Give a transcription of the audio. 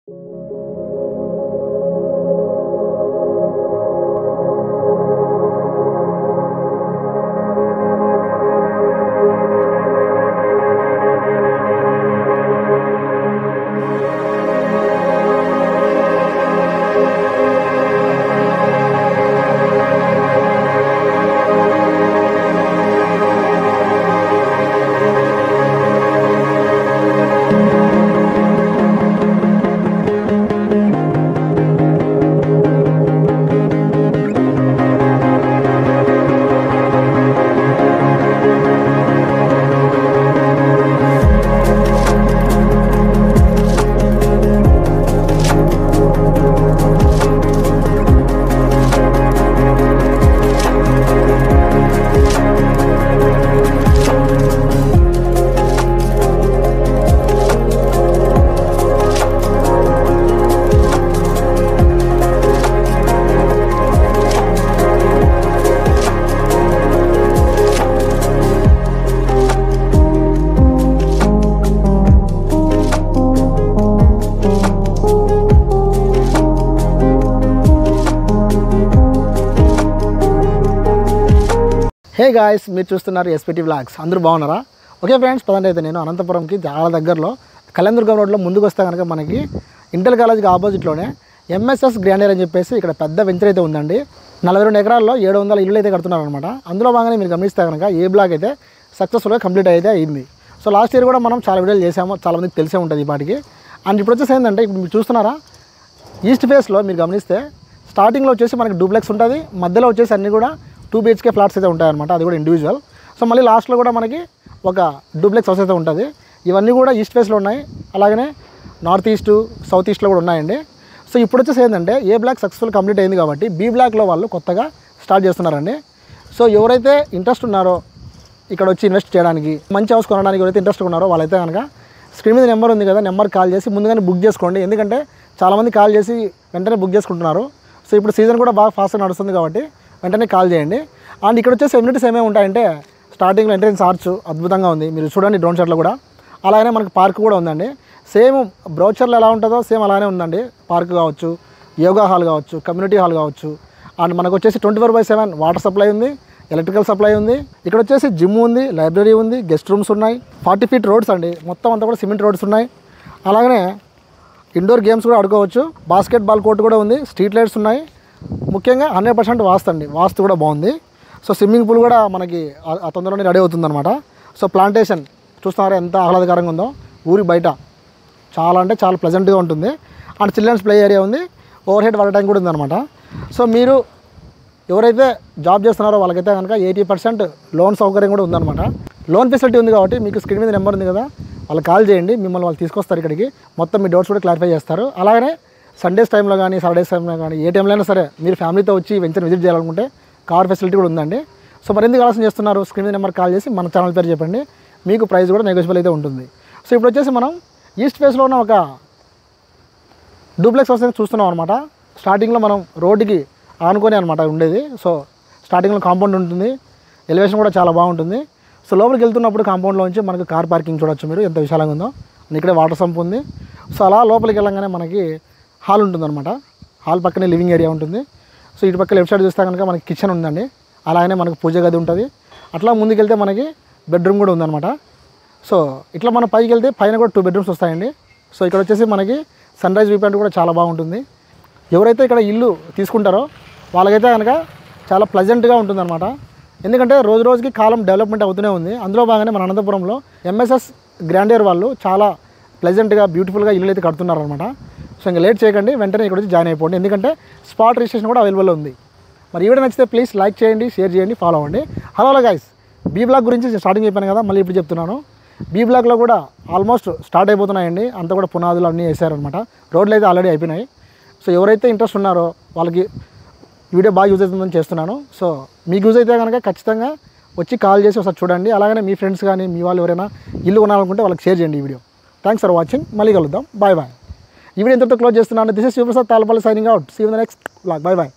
Hey guys, మీరు చూస్తున్నారు SPT vlogs. అందరూ బాగున్నారా? ఓకే ఫ్రెండ్స్, పదండి అయితే నేను అనంతపురంకి చాలా దగ్గరలో కళ్యాణదుర్గం రోడ్లో ముందుకు వస్తే కనుక మనకి ఇంటర్ కాలేజ్కి ఆపోజిట్లోనే ఎంఎస్ఎస్ గ్రాండియర్ అని చెప్పేసి ఇక్కడ పెద్ద వెంచర్ అయితే ఉందండి. 42 ఎకరాల్లో 700 ఇళ్ళు అయితే కడుతున్నారనమాట. అందులో భాగంగా మీరు గమనిస్తే కనుక ఏ బ్లాక్ అయితే సక్సెస్ఫుల్గా కంప్లీట్ అయితే అయింది. సో లాస్ట్ ఇయర్ కూడా మనం చాలా వీడియోలు చేసాము, చాలామందికి తెలిసే ఉంటుంది ఈ పాటికి. అండ్ ఇప్పుడు వచ్చేసి ఏంటంటే, ఇప్పుడు మీరు చూస్తున్నారా ఈస్ట్ ఫేస్లో మీరు గమనిస్తే స్టార్టింగ్లో వచ్చేసి మనకి డూప్లెక్స్ ఉంటుంది, మధ్యలో వచ్చేసి అన్నీ కూడా 2 BHK ఫ్లాట్స్ అయితే ఉంటాయన్నమాట, అది కూడా ఇండివిజువల్. సో మళ్ళీ లాస్ట్లో కూడా మనకి ఒక డూప్లెక్స్ హౌస్ అయితే ఉంటుంది. ఇవన్నీ కూడా ఈస్ట్ ఫేస్లో ఉన్నాయి, అలాగనే నార్త్ ఈస్ట్, సౌత్ ఈస్ట్లో కూడా ఉన్నాయండి. సో ఇప్పుడు వచ్చేసి ఏంటంటే ఏ బ్లాక్ సక్సెస్ఫుల్ కంప్లీట్ అయింది కాబట్టి బీ బ్లాక్లో వాళ్ళు కొత్తగా స్టార్ట్ చేస్తున్నారండి. సో ఎవరైతే ఇంట్రెస్ట్ ఉన్నారో ఇక్కడ వచ్చి ఇన్వెస్ట్ చేయడానికి, మంచి హౌస్ కొనడానికి ఎవరైతే ఇంట్రెస్ట్ ఉన్నారో వాళ్ళైతే కనుక స్క్రీన్ మీద నెంబర్ ఉంది కదా, నెంబర్ కాల్ చేసి ముందుగానే బుక్ చేసుకోండి. ఎందుకంటే చాలామంది కాల్ చేసి వెంటనే బుక్ చేసుకుంటున్నారు. సో ఇప్పుడు సీజన్ కూడా బాగా ఫాస్ట్గా నడుస్తుంది కాబట్టి వెంటనే కాల్ చేయండి. అండ్ ఇక్కడ వచ్చేసి ఎమ్యూనిటీస్ ఏమేమి ఉంటాయంటే, స్టార్టింగ్లో ఎంట్రెన్స్ ఆర్చ్ అద్భుతంగా ఉంది, మీరు చూడండి డ్రోన్ షాట్లో కూడా. అలాగే మనకి పార్క్ కూడా ఉందండి. సేమ్ బ్రౌచర్లో ఎలా ఉంటుందో సేమ్ అలానే ఉందండి. పార్క్ కావచ్చు, యోగా హాల్ కావచ్చు, కమ్యూనిటీ హాల్ కావచ్చు. అండ్ మనకు వచ్చేసి 24/7 వాటర్ సప్లై ఉంది, ఎలక్ట్రికల్ సప్లై ఉంది. ఇక్కడ వచ్చేసి జిమ్ ఉంది, లైబ్రరీ ఉంది, గెస్ట్ రూమ్స్ ఉన్నాయి. 40 feet రోడ్స్ అండి, మొత్తం అంతా కూడా సిమెంట్ రోడ్స్ ఉన్నాయి. అలాగనే ఇండోర్ గేమ్స్ కూడా ఆడుకోవచ్చు, బాస్కెట్బాల్ కోర్ట్ కూడా ఉంది, స్ట్రీట్ లైట్స్ ఉన్నాయి. ముఖ్యంగా 100% వాస్తు అండి, వాస్తు కూడా బాగుంది. సో స్విమ్మింగ్ పూల్ కూడా మనకి ఆ తొందరలోనే రెడీ అవుతుందన్నమాట. సో ప్లాంటేషన్ చూస్తున్నారా ఎంత ఆహ్లాదకరంగా ఉందో, ఊరి బయట చాలా అంటే చాలా ప్లెజెంట్గా ఉంటుంది. అండ్ చిల్డ్రన్స్ ప్లే ఏరియా ఉంది, ఓవర్ హెడ్ వాటర్ ట్యాంక్ కూడా ఉందన్నమాట. సో మీరు ఎవరైతే జాబ్ చేస్తున్నారో వాళ్ళకైతే కనుక 80% లోన్ సౌకర్యం కూడా ఉందన్నమాట. లోన్ ఫెసిలిటీ ఉంది కాబట్టి మీకు స్క్రీన్ మీద నెంబర్ ఉంది కదా, వాళ్ళు కాల్ చేయండి, మిమ్మల్ని వాళ్ళు తీసుకొస్తారు ఇక్కడికి, మొత్తం మీ డౌట్స్ కూడా క్లారిఫై చేస్తారు. అలాగే సండేస్ టైంలో కానీ సాటర్డేస్ టైంలో కానీ ఏ టైంలో అయినా సరే మీరు ఫ్యామిలీతో వచ్చి వెంచర్ విజిట్ చేయాలనుకుంటే కార్ ఫెసిలిటీ కూడా ఉందండి. సో మరి ఎందుకు ఆలోచన చేస్తున్నారు, స్క్రీన్ మీద నెంబర్ కాల్ చేసి మన ఛానల్ పేరు చెప్పండి, మీకు ప్రైస్ కూడా నెగోషియబుల్ అయితే ఉంటుంది. సో ఇప్పుడు వచ్చేసి మనం ఈస్ట్ ఫేస్లో ఉన్న ఒక డూప్లెక్స్ హౌస్ అయితే చూస్తున్నాం అనమాట. స్టార్టింగ్లో మనం రోడ్డుకి ఆనుకొని అనమాట ఉండేది. సో స్టార్టింగ్లో కాంపౌండ్ ఉంటుంది, ఎలివేషన్ కూడా చాలా బాగుంటుంది. సో లోపలికి వెళ్తున్నప్పుడు కాంపౌండ్లో నుంచి మనకు కార్ పార్కింగ్ చూడొచ్చు మీరు ఎంత విశాలంగా ఉందో. ఇక్కడే వాటర్ సంప్ ఉంది. సో అలా లోపలికి వెళ్ళంగానే మనకి హాల్ ఉంటుందన్నమాట. హాల్ పక్కనే లివింగ్ ఏరియా ఉంటుంది. సో ఇటు పక్క లెఫ్ట్ సైడ్ చూస్తే కనుక మనకి కిచెన్ ఉందండి, అలాగనే మనకు పూజ గది ఉంటుంది. అట్లా ముందుకెళ్తే మనకి బెడ్రూమ్ కూడా ఉందన్నమాట. సో ఇట్లా మనం పైకి వెళ్తే పైన కూడా 2 bedrooms వస్తాయండి. సో ఇక్కడ వచ్చేసి మనకి సన్ రైజ్ వ్యూ పాయింట్ కూడా చాలా బాగుంటుంది. ఎవరైతే ఇక్కడ ఇల్లు తీసుకుంటారో వాళ్ళకైతే కనుక చాలా ప్లెజెంట్గా ఉంటుందన్నమాట. ఎందుకంటే రోజు రోజుకి కాలం డెవలప్మెంట్ అవుతూనే ఉంది. అందులో భాగంగానే మన అనంతపురంలో ఎంఎస్ఎస్ గ్రాండియర్ వాళ్ళు చాలా ప్లెజెంట్గా బ్యూటిఫుల్గా ఇల్లు అయితే కడుతున్నారనమాట. సో ఇంకా లేట్ చేయకండి, వెంటనే ఇక్కడ వచ్చి జాయిన్ అయిపోండి. ఎందుకంటే స్పాట్ రిజిస్ట్రేషన్ కూడా అవైలబుల్ ఉంది. మరి ఈ వీడియో నచ్చితే ప్లీజ్ లైక్ చేయండి, షేర్ చేయండి, ఫాలో అవ్వండి. హలో గైస్, బీ బ్లాక్ గురించి స్టార్టింగ్ చెప్పాను కదా, మళ్ళీ ఇప్పుడు చెప్తున్నాను. బీ బ్లాక్లో కూడా ఆల్మోస్ట్ స్టార్ట్ అయిపోతున్నాయండి, అంతా కూడా పునాదులు అన్నీ వేసారనమాట. రోడ్లు అయితే ఆల్రెడీ అయిపోయినాయి. సో ఎవరైతే ఇంట్రెస్ట్ ఉన్నారో వాళ్ళకి వీడియో బాగా యూజ్ అవుతుందని చేస్తున్నాను. సో మీకు యూజ్ అయితే కనుక ఖచ్చితంగా వచ్చి కాల్ చేసి ఒకసారి చూడండి. అలాగే మీ ఫ్రెండ్స్ కానీ మీ వాళ్ళు ఎవరైనా ఇల్లు కొనాలనుకుంటే వాళ్ళకి షేర్ చేయండి ఈ వీడియో. థ్యాంక్స్ ఫర్ వాచింగ్, మళ్ళీ కలుద్దాం, బాయ్ బాయ్. ఈ వీడియో ఇంతటితో క్లోజ్ చేస్తున్నాను. This is Shivaprasad Talapalli signing out. See you in the next vlog. Bye bye.